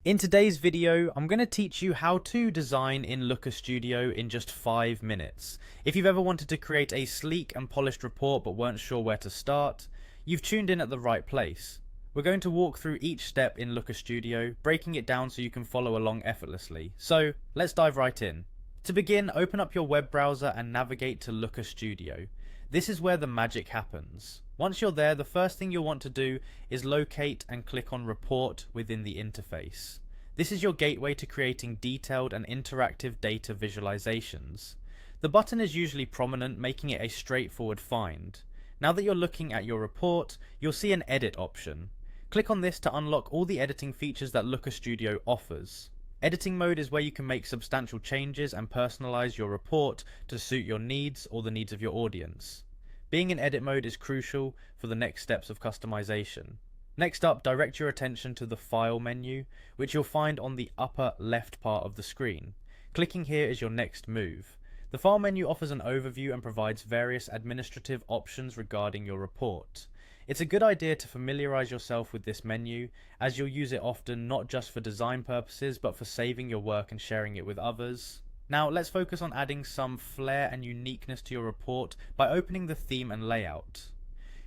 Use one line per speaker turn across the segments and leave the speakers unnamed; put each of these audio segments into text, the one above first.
In today's video, I'm going to teach you how to design in Looker Studio in just 5 minutes. If you've ever wanted to create a sleek and polished report but weren't sure where to start, you've tuned in at the right place. We're going to walk through each step in Looker Studio, breaking it down so you can follow along effortlessly. So, let's dive right in. To begin, open up your web browser and navigate to Looker Studio. This is where the magic happens. Once you're there, the first thing you'll want to do is locate and click on Report within the interface. This is your gateway to creating detailed and interactive data visualizations. The button is usually prominent, making it a straightforward find. Now that you're looking at your report, you'll see an Edit option. Click on this to unlock all the editing features that Looker Studio offers. Editing mode is where you can make substantial changes and personalize your report to suit your needs or the needs of your audience. Being in edit mode is crucial for the next steps of customization. Next up, direct your attention to the File menu, which you'll find on the upper left part of the screen. Clicking here is your next move. The File menu offers an overview and provides various administrative options regarding your report. It's a good idea to familiarize yourself with this menu, as you'll use it often not just for design purposes but for saving your work and sharing it with others. Now let's focus on adding some flair and uniqueness to your report by opening the theme and layout.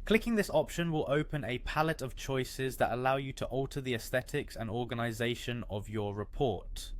Clicking this option will open a palette of choices that allow you to alter the aesthetics and organization of your report.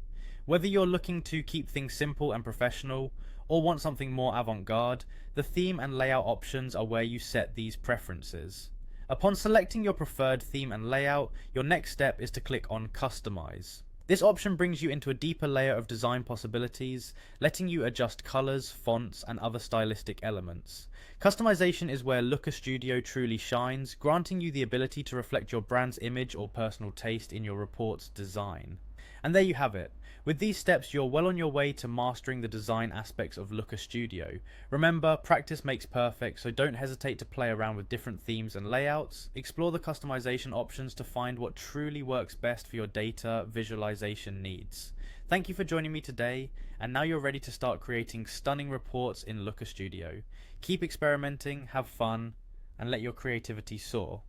Whether you're looking to keep things simple and professional, or want something more avant-garde, the theme and layout options are where you set these preferences. Upon selecting your preferred theme and layout, your next step is to click on Customize. This option brings you into a deeper layer of design possibilities, letting you adjust colors, fonts, and other stylistic elements. Customization is where Looker Studio truly shines, granting you the ability to reflect your brand's image or personal taste in your report's design. And there you have it. With these steps, you're well on your way to mastering the design aspects of Looker Studio. Remember, practice makes perfect, so don't hesitate to play around with different themes and layouts. Explore the customization options to find what truly works best for your data visualization needs. Thank you for joining me today, and now you're ready to start creating stunning reports in Looker Studio. Keep experimenting, have fun, and let your creativity soar.